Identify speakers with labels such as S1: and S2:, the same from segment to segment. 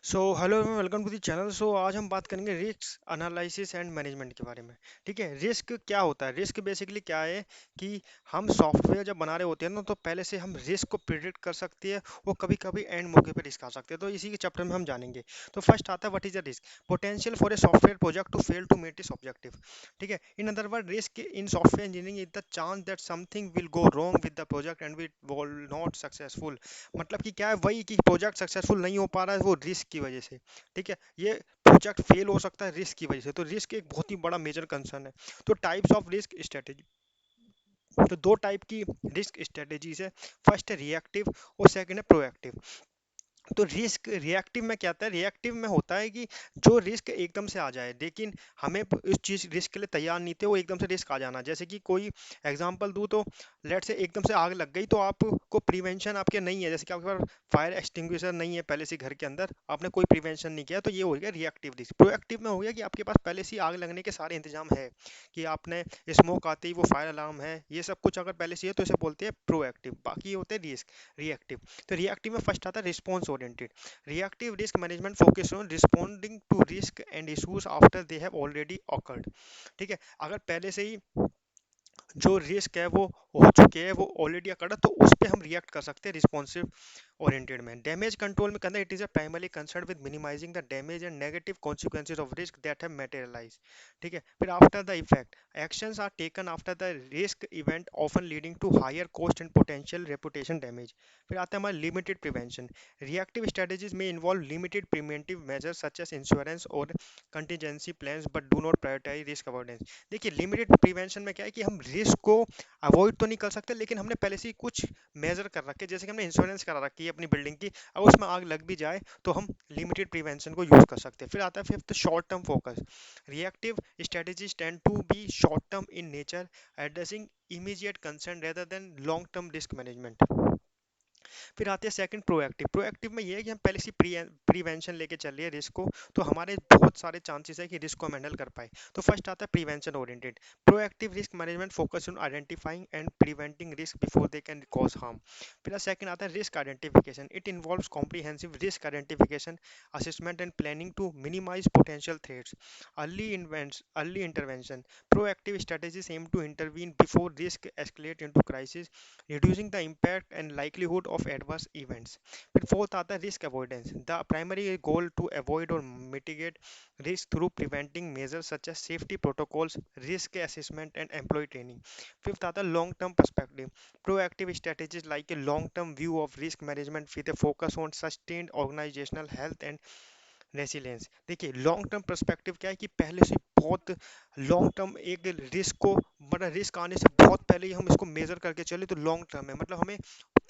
S1: So hello welcome to the channel. So आज हम बात करेंगे रिस्क एनालिसिस एंड मैनेजमेंट के बारे में। ठीक है, रिस्क क्या होता है? रिस्क बेसिकली क्या है कि हम सॉफ्टवेयर जब बना रहे होते हैं ना, तो पहले से हम रिस्क को प्रिडिक्ट कर सकते हैं। वो कभी कभी एंड मौके पे रिस्क आ सकते हैं, तो इसी के चैप्टर में हम जानेंगे। तो फर्स्ट आता है what is the risk. Potential for a software project to fail to meet its objective. ठीक है, in other word risk in software engineering is the chance that something will go wrong with the project and will not successful. मतलब कि क्या है, वही कि project successful नहीं हो पा रहा है वो रिस्क की वजह से। ठीक है, ये प्रोजेक्ट फेल हो सकता है रिस्क की वजह से। तो रिस्क एक बहुत ही बड़ा मेजर कंसर्न है। तो टाइप्स ऑफ रिस्क स्ट्रेटेजी, तो दो टाइप की रिस्क स्ट्रेटेजीज है। फर्स्ट है रिएक्टिव और सेकंड है प्रोएक्टिव। तो रिस्क रिएक्टिव में क्या होता है? रिएक्टिव में होता है कि जो रिस्क एकदम से आ जाए, लेकिन हमें इस चीज रिस्क के लिए तैयार नहीं थे, वो एकदम से रिस्क आ जाना। जैसे कि कोई एग्जांपल दूं तो लेट से एकदम से आग लग गई, तो आपको प्रिवेंशन आपके नहीं है। जैसे कि आपके पास फायर एक्सटिंग्विशर नहीं है पहले से घर के अंदर, आपने कोई प्रिवेंशन नहीं किया, तो ये हो गया रिएक्टिव रिस्क। प्रोएक्टिव में हो गया कि आपके पास पहले से ही आग लगने के सारे इंतजाम है, कि आपने स्मोक आते ही वो फायर अलार्म है, ये सब कुछ अगर पहले से है तो इसे बोलते हैं प्रोएक्टिव। बाकी ये होते हैं रिस्क रिएक्टिव। तो रिएक्टिव में फर्स्ट आता है response oriented. Reactive risk management focus on responding to risk and issues after they have already occurred। ठीक है, अगर पहले से ही जो रिस्क है वो हो चुके हैं, वो ऑलरेडी अकड़ा, तो उस पे हम रिएक्ट कर सकते हैं रिस्पॉन्सिव ओरिएंटेड में। डैमेज कंट्रोल में करना, it is a primary concern with minimising the damage and negative consequences of risk that have materialise. ठीक है, फिर after the effect actions are taken after the risk event often leading to higher cost and potential reputation damage. फिर आता है हमारा limited prevention. Reactive strategies में involve limited preventive measures such as insurance और contingency plans but do not prioritise risk avoidance. देखिए, limited prevention में क्या है कि हम रिस्क को अवॉइड तो नहीं कर सकते, लेकिन हमने पहले से ही कुछ मेजर कर रखे, जैसे कि हमने इंश्योरेंस करा रखी है अपनी बिल्डिंग की, अगर उसमें आग लग भी जाए तो हम लिमिटेड प्रिवेंशन को यूज कर सकते हैं। फिर आता है fifth, short term focus. Reactive strategies tend to be short term in nature, addressing immediate concern rather than long term risk management. फिर आते हैं सेकंड, प्रोएक्टिव। प्रोएक्टिव में ये है कि हम पहले से प्रिवेंशन लेके चल रहे हैं रिस्क को, तो हमारे बहुत सारे चांसेस है कि रिस्क को हम हैंडल कर पाए। तो फर्स्ट आता है prevention oriented. Proactive risk management focus on identifying and preventing risk before they can cause harm. फिर सेकंड आता है risk identification. It involves comprehensive risk identification, assessment and planning to minimise potential threats. Early intervention. Proactive strategies aim to intervene before risk escalate into crisis, reducing the impact and likelihood of adverse events. फिर fourth आता है risk avoidance. The primary goal to avoid और mitigate risk through preventing measures such as safety protocols, risk assessment and employ training. Fifth आता है long term perspective. Proactive strategies like a long term view of risk management with a focus on sustained organizational health and resilience. देखिए, long term perspective क्या है कि पहले से बहुत long term एक रिस्क को, मतलब रिस्क आने से बहुत पहले ही हम इसको मेजर करके चले, तो लॉन्ग टर्म है, मतलब हमें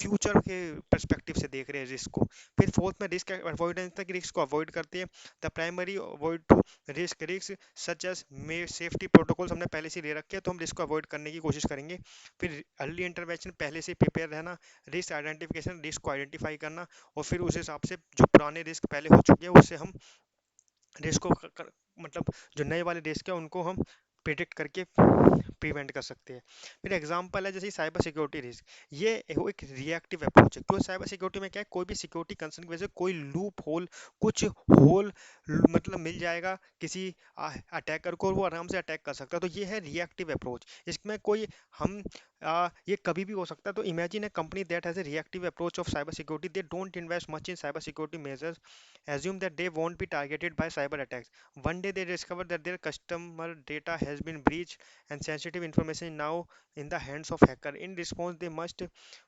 S1: फ्यूचर के पर्सपेक्टिव से देख रहे हैं रिस्क को। फिर फोर्थ में रिस्क अवॉइडेंस तक, रिस्क को अवॉइड करते हैं। The primary avoid to risk such as may safety protocols हमने पहले से ले रखे हैं, तो हम रिस्क को अवॉइड करने की कोशिश करेंगे। फिर अर्ली इंटरवेंशन, पहले से प्रिपेयर रहना। रिस्क आइडेंटिफिकेशन, रिस्क को आइडेंटिफाई करना, और फिर उस हिसाब से जो पुराने रिस्क पहले हो चुके हैं उससे हम रिस्क को मतलब जो नए वाले रिस्क है उनको हम प्रिडिक्ट करके प्रिवेंट कर सकते हैं। फिर एग्जांपल है जैसे साइबर सिक्योरिटी रिस्क। ये एक रिएक्टिव अप्रोच है, क्योंकि साइबर सिक्योरिटी में क्या है, कोई भी सिक्योरिटी कंसर्न की वजह से कोई लूप होल, कुछ होल मतलब मिल जाएगा किसी अटैकर को, और वो आराम से अटैक कर सकता है। तो ये है रिएक्टिव अप्रोच। इसमें कोई हम ये कभी भी हो सकता है। तो imagine A company that has a reactive approach of cyber security, they don't invest much in cyber security measures, assume that they won't be targeted by cyber attacks. One day they discover that their customer data has been breached and sensitive information is now in the hands of hacker. In response, they must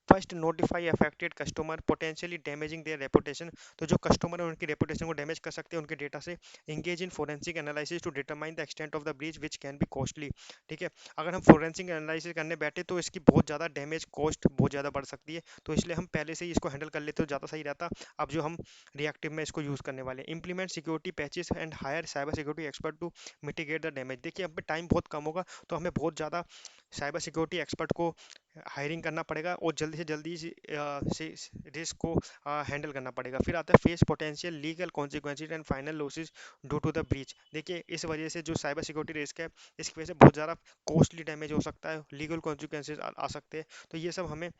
S1: first notify affected customer, potentially damaging their reputation. तो जो customer है उनकी reputation को damage कर सकते हैं उनके data से। engage in forensic analysis to determine the extent of the breach which can be costly। ठीक है, अगर हम फोरेंसिक एनालिसिस करने बैठे तो इसकी बहुत ज़्यादा डैमेज कॉस्ट बहुत ज़्यादा बढ़ सकती है, तो इसलिए हम पहले से ही इसको हैंडल कर लेते तो ज़्यादा सही रहता। अब जो हम रिएक्टिव में इसको यूज़ करने वाले हैं, implement security patches and hire cyber security expert to mitigate the damage. देखिए, अब टाइम बहुत कम होगा, तो हमें बहुत ज़्यादा साइबर सिक्योरिटी एक्सपर्ट को हायरिंग करना पड़ेगा और जल्दी से जल्दी से रिस्क को हैंडल करना पड़ेगा। फिर आता है face potential legal consequences and final losses due to the breach. देखिए, इस वजह से जो साइबर सिक्योरिटी रिस्क है, इसकी वजह से बहुत ज़्यादा कॉस्टली डैमेज हो सकता है, लीगल कॉन्सिक्वेंसेज आ सकते हैं। तो ये सब हमें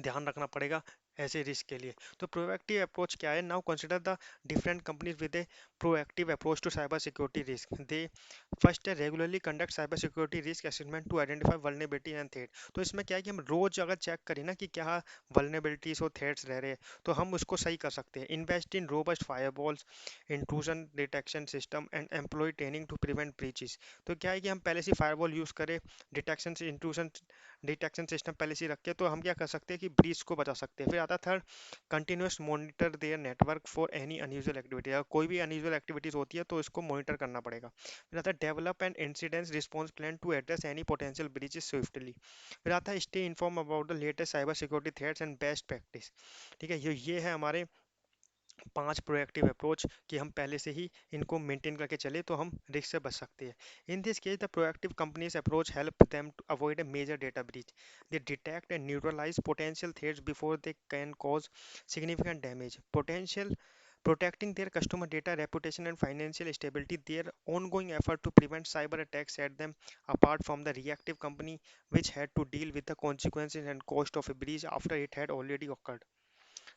S1: ध्यान रखना पड़ेगा ऐसे रिस्क के लिए। तो प्रोएक्टिव अप्रोच क्या है? Now consider the different companies with a proactive approach to cyber security risk. They first है regularly conduct cyber security risk assessment to identify vulnerability and threat. तो इसमें क्या है कि हम रोज अगर चेक करें ना कि क्या वल्नरेबिलिटीज और थ्रेट्स रह रहे हैं, तो हम उसको सही कर सकते हैं। Invest in robust firewalls, intrusion detection system and employ training to prevent breaches. तो क्या है कि हम पहले से फायरवॉल यूज करें, डिटेक्शन से इंट्रूजन डिटेक्शन सिस्टम पहले से ही रखे, तो हम क्या कर सकते हैं कि ब्रीच को बचा सकते हैं। फिर आता third, continuous monitor their network for any unusual activity. अगर कोई भी अनयूजुअल एक्टिविटीज होती है तो इसको मॉनिटर करना पड़ेगा। फिर आता है develop an incidence response plan to address any potential breaches swiftly. फिर आता है stay inform about the latest cyber security threats and best practice. ठीक है, ये है हमारे 5 प्रोएक्टिव अप्रोच कि हम पहले से ही इनको मेंटेन करके चले तो हम रिस्क से बच सकते हैं। In this case the proactive companies approach help them to avoid a major data breach. They detect and neutralise potential threats before they can cause significant damage. Potential protecting their customer data, reputation, and financial stability. Their ongoing effort to prevent cyber attacks set them apart from the reactive company, which had to deal with the consequences and cost of a breach after it had already occurred.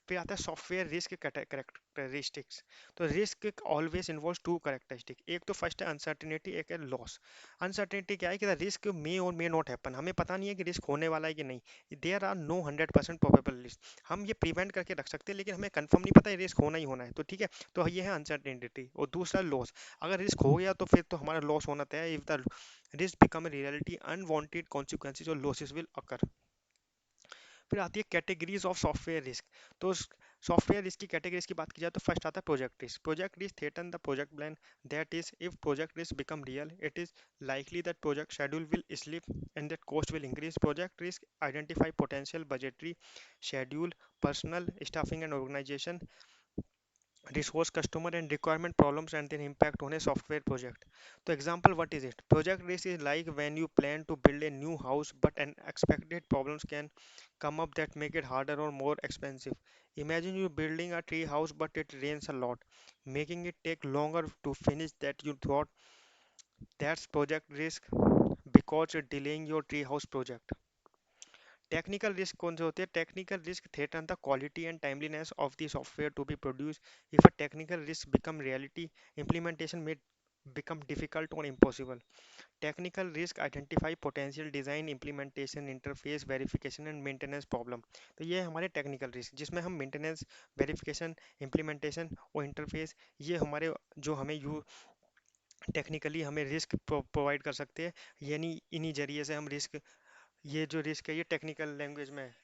S1: फिर आता है software risk characteristics. तो risk always involve two characteristic. एक तो first है uncertainty, एक है loss. Uncertainty क्या है कि रिस्क मे और मे नॉट हैपन, हमें पता नहीं है कि रिस्क होने वाला है कि नहीं। There are no 100% probable risk. हम ये प्रिवेंट करके रख सकते हैं लेकिन हमें कंफर्म नहीं पता है रिस्क होना ही होना है, तो ठीक है। तो ये है अनसर्टिनिटी। और दूसरा लॉस, अगर रिस्क हो गया तो फिर तो हमारा लॉस होना तय है। If the risk become a reality, unwanted consequences और लॉसेस विल अकर। फिर आती है कैटेगरीज ऑफ सॉफ्टवेयर रिस्क। तो सॉफ्टवेयर रिस्क की कैटेगरीज की बात की जाए तो फर्स्ट आता है project risk. Project risk threaten the project plan. That is if project risk become real, it is likely that project schedule will slip and that cost will increase. Project risk identify potential budgetary, schedule, personal, staffing and organization, resource, customer and requirement problems and their impact on a software project. So example, what is it? Project risk is like when you plan to build a new house but unexpected problems can come up that make it harder or more expensive. Imagine you building a tree house but it rains a lot, making it take longer to finish that you thought. That's project risk because it's delaying your tree house project. Technical risk कौन से होते हैं? Technical risk threaten the quality and timeliness of the software to be produce. If a technical risk become reality, implementation may become difficult or impossible. Technical risk identify potential design, implementation, interface verification and maintenance problem. तो ये है हमारे technical risk जिसमें हम maintenance, verification, implementation और interface, ये हमारे जो हमें यू टेक्निकली हमें रिस्क प्रोवाइड कर सकते हैं। यानी इन्हीं जरिए से हम रिस्क, ये जो रिस्क है ये टेक्निकल लैंग्वेज में है।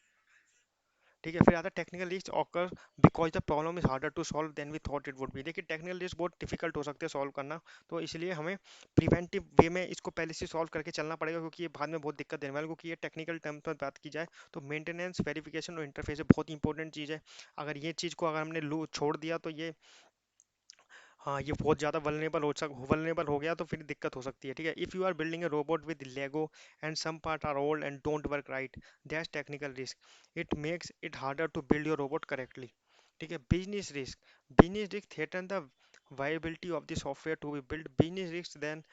S1: ठीक है, फिर आता है technical risk occur because the problem is harder to solve than we thought it would be. देखिए टेक्निकल रिस्क बहुत डिफिकल्ट हो सकते हैं सॉल्व करना, तो इसलिए हमें प्रिवेंटिव वे में इसको पहले से सॉल्व करके चलना पड़ेगा क्योंकि ये बाद में बहुत दिक्कत देने वाला है। क्योंकि ये टेक्निकल टर्म पर बात की जाए तो मेंटेनेंस, वेरिफिकेशन और इंटरफेस बहुत इंपॉर्टेंट चीज़ है। अगर ये चीज़ को अगर हमने लू छोड़ दिया तो ये, हाँ, ये बहुत ज़्यादा वल्नरेबल हो गया तो फिर दिक्कत हो सकती है। ठीक है, if you are building a robot with Lego and some part are old and don't work right, that's technical risk. It makes it harder to build your robot correctly. ठीक है, business risk threaten the viability of the software to be built. Business risks then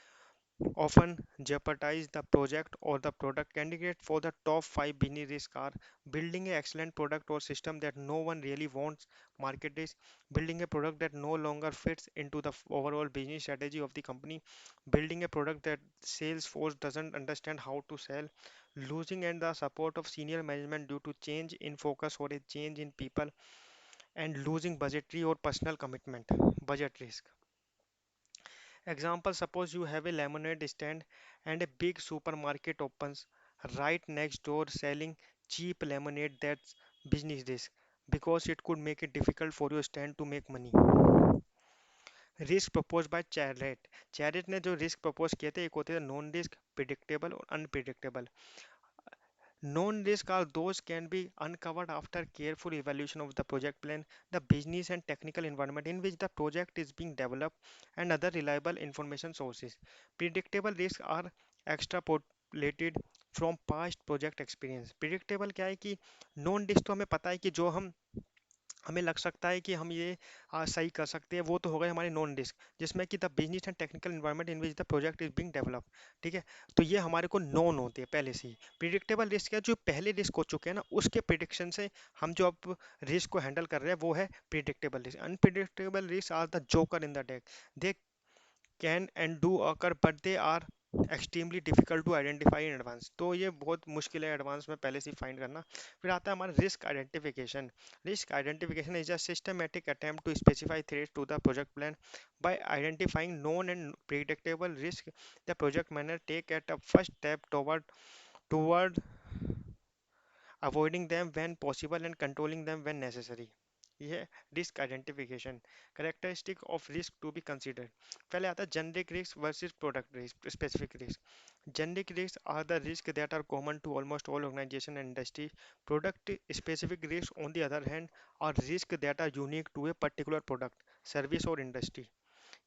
S1: often jeopardize the project or the product. Candidate for the top 5 business risks are building an excellent product or system that no one really wants, market risk, building a product that no longer fits into the overall business strategy of the company, building a product that sales force doesn't understand how to sell, losing and the support of senior management due to change in focus or a change in people, and losing budgetary or personal commitment, budget risk. Example, suppose you have a lemonade stand and a big supermarket opens right next door selling cheap lemonade. That's business risk because it could make it difficult for your stand to make money. Risk propose by chariot. Chariot ने जो risk propose किए थे, एक होते थे non risk, predictable और unpredictable. Known risks are those can be uncovered after careful evaluation of the project plan, the business and technical environment in which the project is being developed, and other reliable information sources. Predictable risks are extrapolated from past project experience. Predictable क्या है कि known risk तो हमें पता है कि जो हम हमें लग सकता है कि हम ये सही कर सकते हैं, वो तो हो गए हमारे नॉन रिस्क, जिसमें कि the business and technical environment in which the project is being develop. ठीक है, तो ये हमारे को नॉन होते हैं पहले से ही। प्रिडिक्टेबल रिस्क है, जो पहले रिस्क हो चुके हैं ना, उसके प्रिडिक्शन से हम जो अब रिस्क को हैंडल कर रहे हैं वो है predictable risk. Unpredictable risk are the joker in the deck, they can and do occur but they are extremely difficult to identify in advance. तो ये बहुत मुश्किल है एडवांस में पहले से फाइंड करना। फिर आता है हमारा risk identification. Risk identification is a systematic attempt to specify threats to the project plan by identifying known and predictable risk. The project manager take at a first step toward avoiding them when possible and controlling them when necessary। ये है risk identification. Characteristic of risk to be considered. पहले आता है generic risk versus product risk specific risk. Generic risk are the risk that are common to almost all organisation and industry. Product specific risk on the other hand are risk that are unique to a particular product service और industry.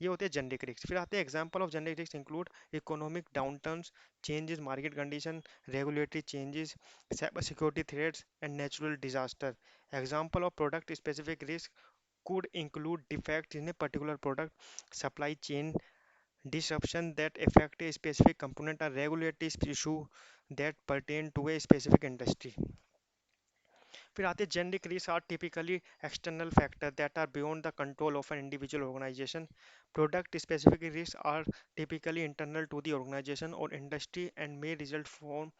S1: ये होते हैं generic risk. फिर आते हैं example of generic risk include economic डाउनटर्न्स, changes market condition, regulatory changes, cyber security threats and natural disaster. Example of product specific risk could include defects in a particular product, supply chain disruption that affect a specific component, or regulatory issue that pertain to a specific industry। फिर आते हैं generic risk are typically external factor that are beyond the control of an individual organisation. Product specific risk are typically internal to the organisation और industry and may result from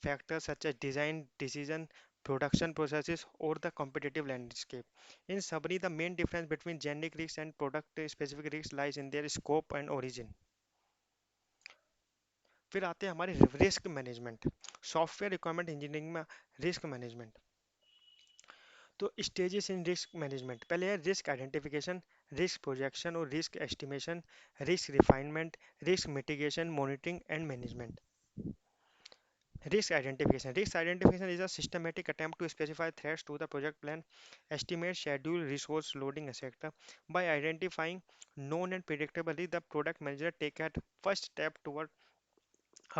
S1: factors such as design decision, production processes or the competitive landscape। In summary, the main difference between generic risks and product specific risks lies in their scope and origin। फिर आते हैं हमारे risk management. Software requirement engineering में risk management. तो stages in risk management, पहले है risk identification, risk projection और risk estimation, risk refinement, risk mitigation, monitoring and management. Risk identification. Risk identification is a systematic attempt to specify threats to the project plan, estimate schedule, resource loading, etc. By identifying known and predictable risk, the product manager take at first step toward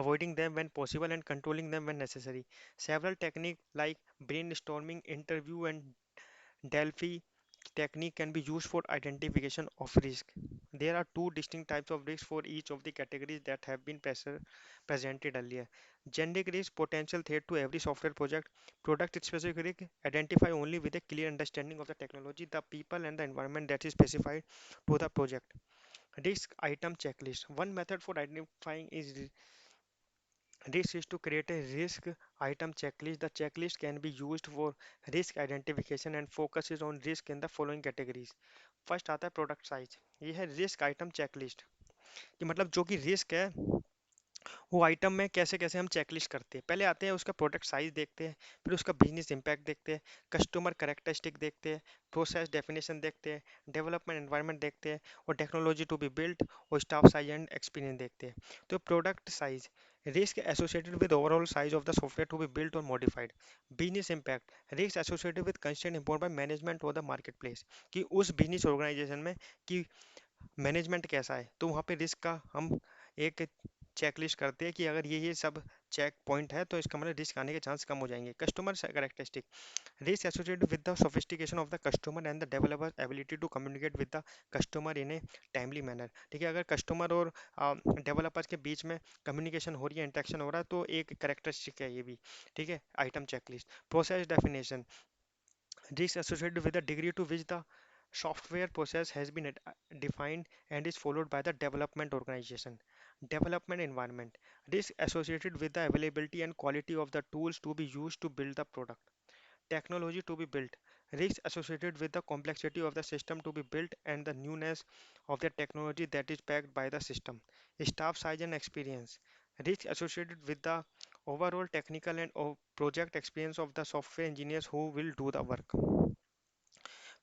S1: avoiding them when possible and controlling them when necessary. Several techniques like brainstorming, interview, and Delphi technique can be used for identification of risk. There are two distinct types of risk for each of the categories that have been presented earlier. Generic risk, potential threat to every software project. Product specific risk, identify only with a clear understanding of the technology, the people, and the environment that is specified to the project. Risk item checklist. One method for identifying is this is to create a risk item checklist. The checklist can be used for risk identification and focuses on risk in the following categories। First आता है product size. ये है risk item checklist, कि मतलब जो कि risk है वो आइटम में कैसे कैसे हम चेकलिस्ट करते हैं। पहले आते हैं उसका प्रोडक्ट साइज देखते हैं, फिर उसका बिजनेस इंपैक्ट देखते हैं, कस्टमर करेक्टरिस्टिक देखते हैं, प्रोसेस डेफिनेशन देखते हैं, डेवलपमेंट एनवायरनमेंट देखते हैं, और टेक्नोलॉजी टू बी बिल्ट और स्टाफ साइज एंड एक्सपीरियंस देखते हैं। तो product size, risk associated with overall size of the software to be built और modified. Business impact, risk associated with constraint impose by management और the marketplace, कि उस business organisation में कि management कैसा है, तो वहाँ पे रिस्क का हम एक चेकलिस्ट करते हैं कि अगर ये सब चेक पॉइंट है तो इसका मतलब रिस्क आने के चांस कम हो जाएंगे। Customer characteristic, risk associated with the sophistication of the customer and the developer ability to communicate with the customer in a timely manner. ठीक है, अगर कस्टमर और डेवलपर्स के बीच में कम्युनिकेशन हो रही है, इंटरेक्शन हो रहा है, तो एक करेक्टरिस्टिक है ये भी। ठीक है, item checklist. Process definition, risk associated with the degree to which the software process has been defined and is followed by the development organization. Development environment, risk associated with the availability and quality of the tools to be used to build the product. Technology to be built, risk associated with the complexity of the system to be built and the newness of the technology that is backed by the system. Staff size and experience, risk associated with the overall technical and project experience of the software engineers who will do the work।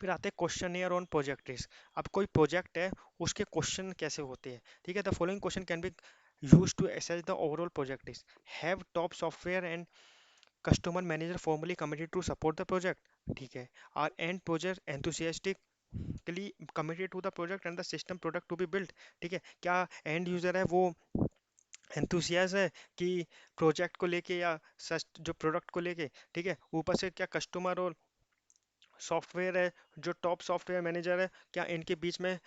S1: फिर आते हैं questionnaire on project risk. अब कोई project है, उसके question कैसे होते हैं। ठीक है, the following question can be use to assess the overall project risk। Have top software and customer manager formally committed to support the project. ठीक है, are end project enthusiastically committed to the project and the system product to be built. ठीक है, क्या and user है वो एंथुसियास है कि project को लेके, या जो प्रोडक्ट को लेके। ठीक है, ऊपर से क्या कस्टमर और सॉफ्टवेयर है, जो टॉप सॉफ्टवेयर मैनेजर है, क्या इनके बीच में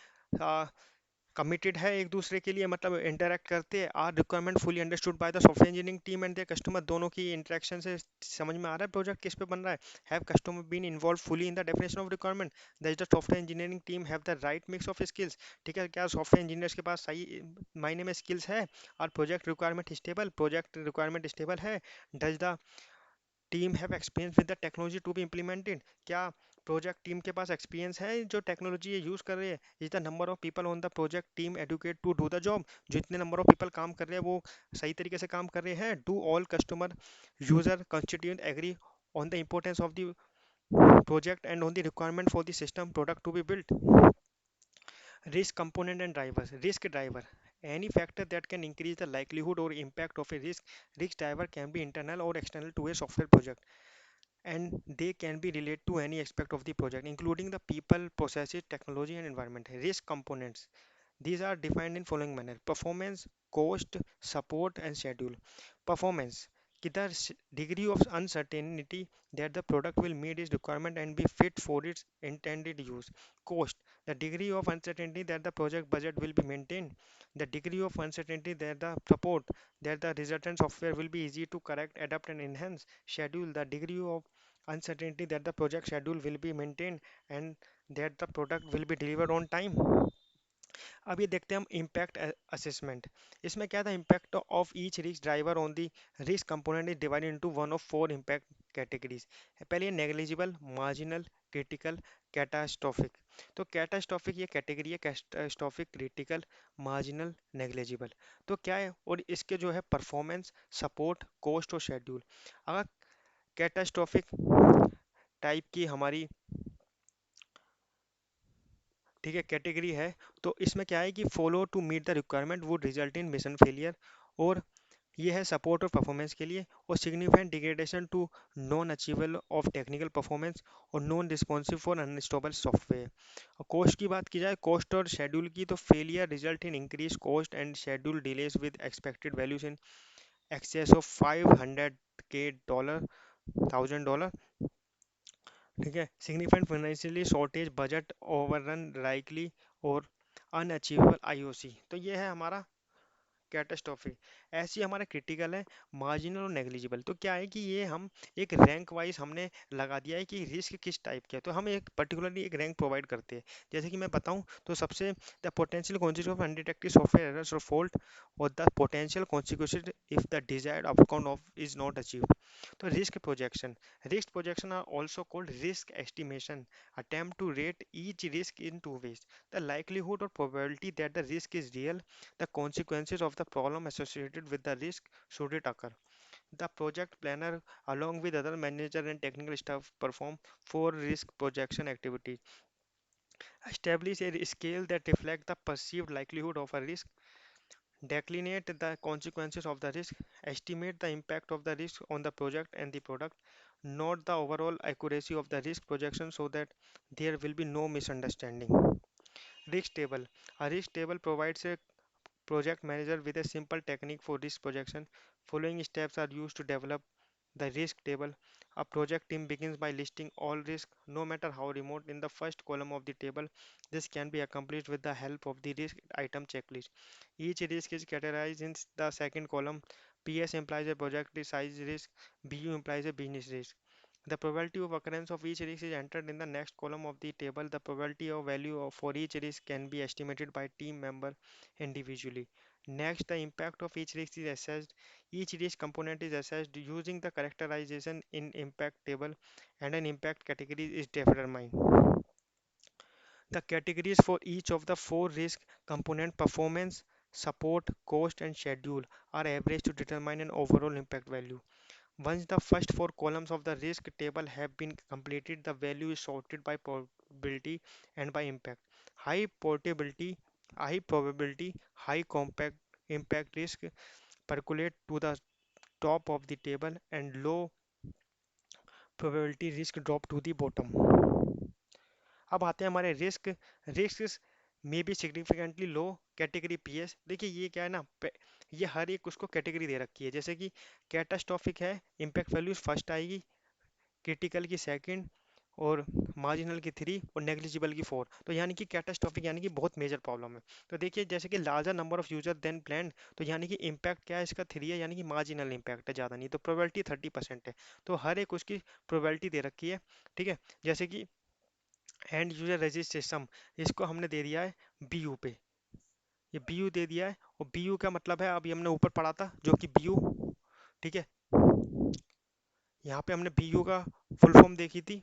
S1: कमिटेड है एक दूसरे के लिए, मतलब इंटरेक्ट करते हैं? Are requirement fully understood by the software engineering team and their customer? दोनों की इंटरेक्शन से समझ में आ रहा है प्रोजेक्ट किस पे बन रहा है? Have customer been involve fully in the definition of requirement? That the software engineering team have the right mix of skills? ठीक है, क्या सॉफ्टवेयर इंजीनियर्स के पास सही मायने में स्किल्स है? और project requirement stable, project requirement stable है? Does the team have experience with the technology to be implemented? क्या प्रोजेक्ट टीम के पास एक्सपीरियंस है जो टेक्नोलॉजी ये यूज़ कर रही है? Is the number of people on the project team educate to do the job? जितने नंबर ऑफ पीपल काम कर रहे हैं वो सही तरीके से काम कर रहे हैं? Do all customer user constituent agree on the importance of the project and on the requirement for the system product to be built? Risk component and drivers. Risk driver, any factor that can increase the likelihood or impact of a risk driver can be internal or external to a software project, and they can be related to any aspect of the project including the people, processes, technology and environment. Risk components, these are defined in following manner: performance, cost, support and schedule. Performance, कि the degree of uncertainty that the product will meet its requirement and be fit for its intended use. Cost, the degree of uncertainty that the project budget will be maintained. The degree of uncertainty that the support that the resultant software will be easy to correct, adapt and enhance. Schedule, the degree of uncertainty that the project schedule will be maintained and that the product will be delivered on time. अब ये देखते हैं हम impact assessment. इसमें क्या था, impact of each risk driver on the risk component is divided into one of four impact categories. पहले ये नेग्लिजिबल, मार्जिनल, क्रिटिकल, कैटास्ट्रोफिक। तो कैटास्ट्रोफिक ये कैटेगरी है, कैटास्ट्रोफिक, क्रिटिकल, मार्जिनल, नेग्लिजिबल। तो क्या है, और इसके जो है परफॉर्मेंस, सपोर्ट, कॉस्ट और शेड्यूल। अगर कैटास्ट्रोफिक टाइप की हमारी, ठीक है, कैटेगरी है, तो इसमें क्या है कि follow to meet the requirement would result in mission failure, और ये है सपोर्ट और परफॉर्मेंस के लिए। और significant degradation to non achievable of technical performance और non responsive for unstable software. और कॉस्ट की बात की जाए, कॉस्ट और शेड्यूल की, तो failure result in increase cost and schedule delays with expected values in excess of 500 K dollar, $1000। ठीक है, significant financially shortage, budget overrun likely और अनअचीवेबल आईओसी। तो ये है हमारा कैटास्ट्रॉफी। ऐसी हमारा क्रिटिकल है, मार्जिनल और नेग्लिजिबल। तो क्या है कि ये हम एक रैंक वाइज हमने लगा दिया है कि रिस्क किस टाइप के है, तो हम एक पर्टिकुलरली एक रैंक प्रोवाइड करते हैं। जैसे कि मैं बताऊं तो सबसे, the potential consequence of undetected software errors और फॉल्ट, और the potential consequences if the desired outcome of is not achieved. तो risk projection are also called risk estimation, attempt to rate each risk in two ways: the likelihood or probability that the risk is real, the consequences of the problem associated with the risk should it occur. The project planner, along with other manager and technical staff, perform four risk projection activities: establish a scale that reflects the perceived likelihood of a risk, delineate the consequences of the risk, estimate the impact of the risk on the project and the product, note the overall accuracy of the risk projection so that there will be no misunderstanding. Risk table. A risk table provides a project manager with a simple technique for risk projection. Following steps are used to develop the risk table. A project team begins by listing all risks, no matter how remote, in the first column of the table. This can be accomplished with the help of the risk item checklist. Each risk is categorized in the second column. PS implies a project size risk, BU implies a business risk. The probability of occurrence of each risk is entered in the next column of the table. The probability of value for each risk can be estimated by team member individually. Next, the impact of each risk is assessed. Each risk component is assessed using the characterization in impact table, and an impact category is determined. The categories for each of the four risk component, performance, support, cost and schedule, are averaged to determine an overall impact value. Once the first four columns of the risk table have been completed, the value is sorted by probability and by impact. High portability, high probability, high compact impact risk percolate to the top of the table, and low probability risk drop to the bottom. अब आते हैं हमारे risk में भी significantly लो category PS. देखिए ये क्या है ना, ये हर एक उसको कैटेगरी दे रखी है। जैसे कि कैटास्ट्रॉफिक है, इम्पैक्ट वैल्यूज फर्स्ट आएगी, क्रिटिकल की सेकंड, और मार्जिनल की 3 और नेग्लिजिबल की 4। तो यानी कि कैटास्ट्रॉफिक यानी कि बहुत मेजर प्रॉब्लम है। तो देखिए जैसे कि larger number of user than plan, तो यानी कि इम्पैक्ट क्या है इसका 3 है, यानी कि मार्जिनल इम्पैक्ट है, ज़्यादा नहीं। तो प्रोबेबिलिटी 30% है। तो हर एक उसकी प्रोबेबिलिटी दे रखी है। ठीक है, जैसे कि एंड यूजर रजिस्ट्रेशन, इसको हमने दे दिया है बी यू पे, ये बी यू दे दिया है। और बी यू का मतलब है, अभी हमने ऊपर पढ़ा था जो कि बी यू, ठीक है, यहाँ पे हमने बी यू का फुल फॉर्म देखी थी।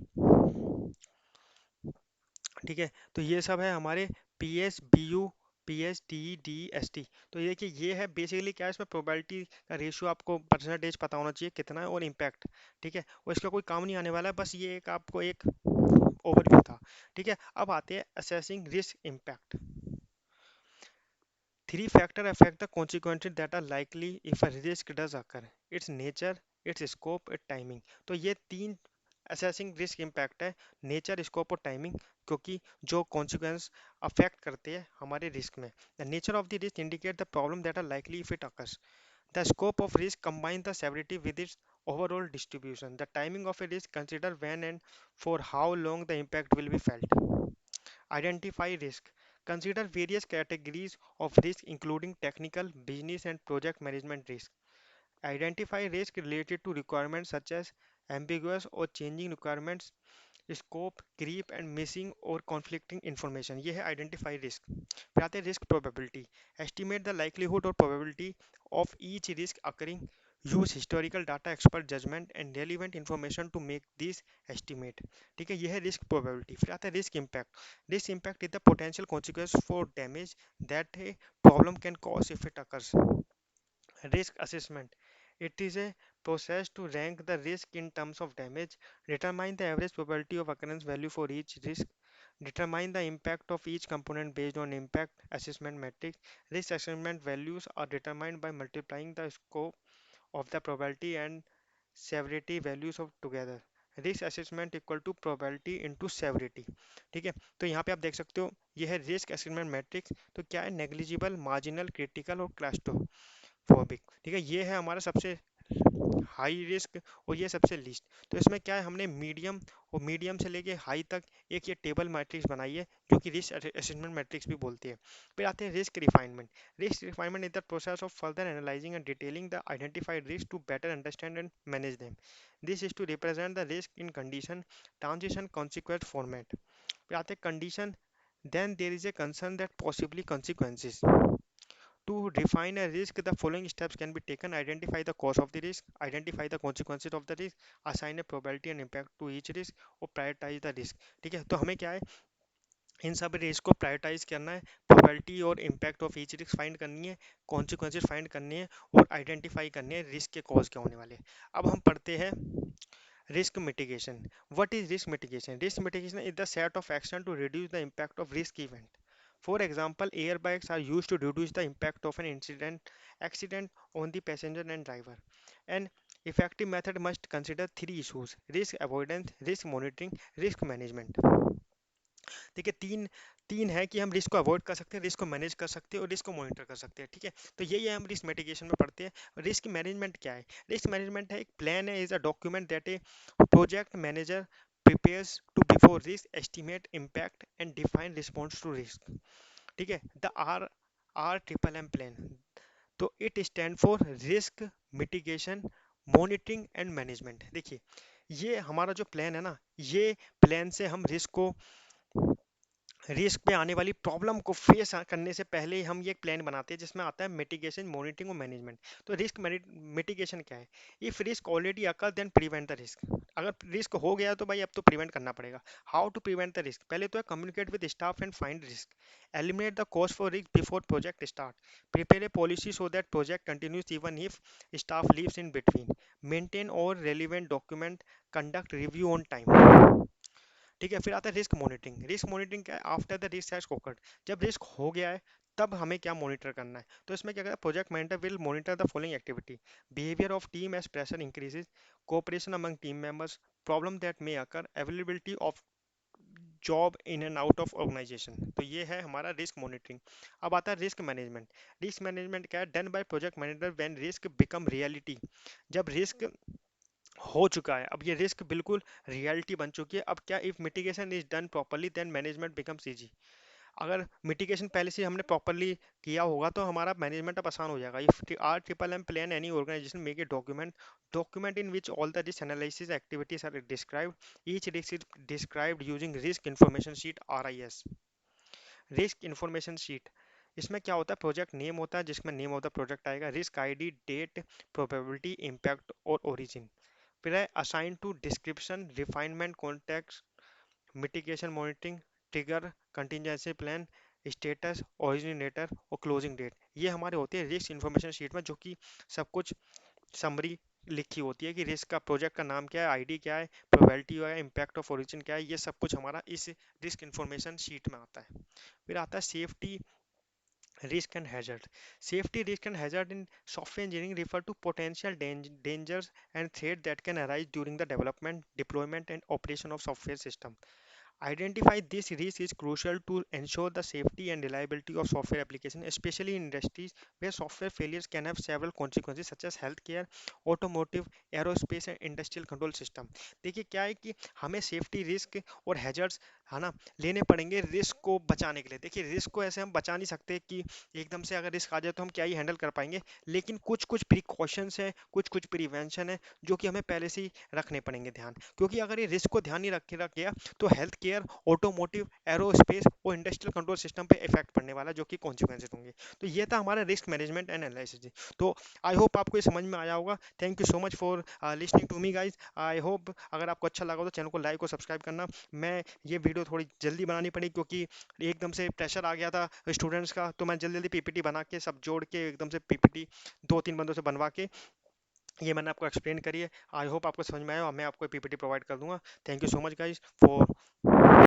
S1: ठीक है, तो ये सब है हमारे P S B U, P S T D S T. तो ये देखिए ये है बेसिकली क्या है, इसमें प्रोबेबिलिटी का रेशियो आपको परसेंटेज पता होना चाहिए कितना है, और इम्पैक्ट। ठीक है, और इसका कोई काम नहीं आने वाला है, बस ये एक आपको एक ओवरव्यू था। ठीक है, अब आते हैं assessing risk impact. Three factors affect the consequences that are likely if a risk does occur. Its nature, its scope, its timing. तो ये तीन असेसिंग रिस्क इम्पैक्ट है, नेचर, स्कोप और टाइमिंग, क्योंकि जो कॉन्सिक्वेंस अफेक्ट करते हैं हमारे रिस्क में। The nature of the risk indicate the problem that are likely if it occurs. The scope of risk combines the severity with its overall distribution. The timing of a risk consider when and for how long the impact will be felt. Identify risk. Consider various categories of risk including technical, business and project management risk. Identify risk related to requirements such as ambiguous or changing requirements, scope, creep and missing or conflicting information. ये है identify risk. फिर आते हैं risk probability. Estimate the likelihood और probability of each risk occurring, use historical data, expert judgement and relevant information to make this estimate. ठीक है, ये है रिस्क प्रोबेबिलिटी। फिर आता है risk impact. Risk impact is the potential consequence for damage that a problem can cause if it occurs. Risk assessment. It is a process to rank the risk in terms of damage, determine the average probability of occurrence value for each risk, determine the impact of each component based on impact assessment metrics. Risk assessment values are determined by multiplying the scope of the probability and severity values of together. Risk assessment equal to probability into severity. ठीक है, तो यहाँ पे आप देख सकते हो ये है रिस्क असेसमेंट मैट्रिक्स। तो क्या है, नेग्लिजिबल, मार्जिनल, क्रिटिकल और क्लास्ट्रोफोबिक। ठीक है, ये है हमारा सबसे हाई रिस्क और ये सबसे लीस्ट। तो इसमें क्या है, हमने मीडियम और मीडियम से लेके हाई तक एक ये टेबल मैट्रिक्स बनाई है जो कि रिस्क असेसमेंट मैट्रिक्स भी बोलती है। फिर आते हैं risk refinement. Risk refinement is the process of further analysing and detailing the identified risk to better understand and manage them. This is to represent the risk in condition, transition, consequent format. फिर आते हैं condition. Then there is a concern that possibly consequences. To define a risk, the following steps can be taken: identify the cause of the risk, identify the consequences of the risk, assign a probability and impact to each risk और prioritize the risk। ठीक है, तो हमें क्या है, इन सब risk को prioritise करना है, प्रोबेबिलिटी और impact of each risk find करनी है, कॉन्सिक्वेंसेज फाइंड करनी है और आइडेंटिफाई करनी है रिस्क के कॉज क्या होने वाले हैं। अब हम पढ़ते हैं risk mitigation. What is risk mitigation? Risk mitigation is the set of action to reduce the impact of risk event. For example, airbags are used to reduce the impact of an accident on the passenger and driver. An effective method must consider three issues: risk avoidance, risk monitoring, risk management. ठीक है, तीन तीन है कि हम risk को avoid कर सकते हैं, रिस्क को मैनेज कर सकते हैं और रिस्क को मॉनिटर कर सकते हैं। ठीक है, तो यही है हम रिस्क मिटिगेशन में पढ़ते हैं। रिस्क मैनेजमेंट क्या है? रिस्क मैनेजमेंट है एक प्लान है, is a document that A project manager prepares to before risk estimate impact and define response to risk। ठीक है, the R triple M plan, तो it stand for risk mitigation, monitoring and management. देखिए ये हमारा जो plan है ना, ये प्लान से हम रिस्क पे आने वाली प्रॉब्लम को फेस करने से पहले ही हम ये एक प्लान बनाते हैं जिसमें आता है मिटिगेशन, मॉनिटरिंग और मैनेजमेंट। तो रिस्क मिटिगेशन क्या है? If risk already occur then prevent the risk. अगर रिस्क हो गया तो भाई अब तो प्रिवेंट करना पड़ेगा। How to prevent the risk? पहले तो है communicate with staff and find risk, eliminate the cause for risk before project start, prepare a policy so that project continues even if staff leaves in between, maintain और relevant document, conduct review on time. ठीक है, फिर आता है risk monitoring. Risk monitoring क्या है? After the risk has occurred, जब risk हो गया है तब हमें क्या मॉनिटर करना है। तो इसमें क्या कहता है, project manager will monitor the following activity: behaviour of team as pressure increases, cooperation among team members, problem that may occur, availability of job in and out of organisation. तो ये है हमारा रिस्क मॉनिटरिंग। अब आता है risk management. Risk management क्या है? Done by project manager when risk become reality, जब रिस्क हो चुका है। अब ये रिस्क बिल्कुल रियलिटी बन चुकी है। अब क्या, if mitigation is done properly then management becomes easy. अगर मिटिगेशन पहले से हमने प्रॉपरली किया होगा तो हमारा मैनेजमेंट अब आसान हो जाएगा। If R triple M plan any organisation make a document in which all the risk analysis activities are described, each risk is described using risk information sheet RIS। Risk information sheet, इसमें क्या होता है, project name होता है जिसमें name of the project आएगा, risk ID, date, probability, impact और origin. फिर है assign to description, refinement, context, mitigation monitoring, trigger, contingency plan, status, originator और क्लोजिंग डेट। ये हमारे होते हैं रिस्क इन्फॉर्मेशन शीट में, जो कि सब कुछ समरी लिखी होती है कि रिस्क का, प्रोजेक्ट का नाम क्या है, आईडी क्या है, प्रोबेबिलिटी क्या है, इम्पैक्ट ऑफ ओरिजिन क्या है, ये सब कुछ हमारा इस रिस्क इन्फॉर्मेशन शीट में आता है। फिर आता है safety risk and hazard. Safety risk and hazard in software engineering refer to potential dangers and threats that can arise during the development, deployment, and operation of software system. Identify this risk is crucial to ensure the safety and reliability of software application, especially in industries where software failures can have several consequences such as healthcare, automotive, aerospace and industrial control system. देखिए क्या है कि हमें safety risk और hazards है ना लेने पड़ेंगे रिस्क को बचाने के लिए। देखिए रिस्क को ऐसे हम बचा नहीं सकते कि एकदम से अगर रिस्क आ जाए तो हम क्या ही हैंडल कर पाएंगे, लेकिन कुछ कुछ प्रिकॉशंस हैं, कुछ कुछ प्रिवेंशन है जो कि हमें पहले से ही रखने पड़ेंगे ध्यान। क्योंकि अगर ये रिस्क को ध्यान नहीं रख गया तो हेल्थ केयर, ऑटोमोटिव, एरोस्पेस और इंडस्ट्रियल कंट्रोल सिस्टम पे इफेक्ट पड़ने वाला, जो कि कॉन्सिक्वेंसेज होंगे। तो ये था हमारा रिस्क मैनेजमेंट एंड एनालिसिस। तो आई होप आपको ये समझ में आया होगा। Thank you so much for listening to me guys. I hope अगर आपको अच्छा लगा हो तो चैनल को लाइक और सब्सक्राइब करना। मैं ये वीडियो थोड़ी जल्दी बनानी पड़ी क्योंकि एकदम से प्रेशर आ गया था स्टूडेंट्स का, तो मैं जल्दी जल्दी PPT बना के सब जोड़ के एकदम से PPT 2-3 बंदों से बनवा के ये मैंने आपको एक्सप्लेन करी है। आई होप आपको समझ में आया और मैं आपको PPT प्रोवाइड कर दूंगा। Thank you so much guys for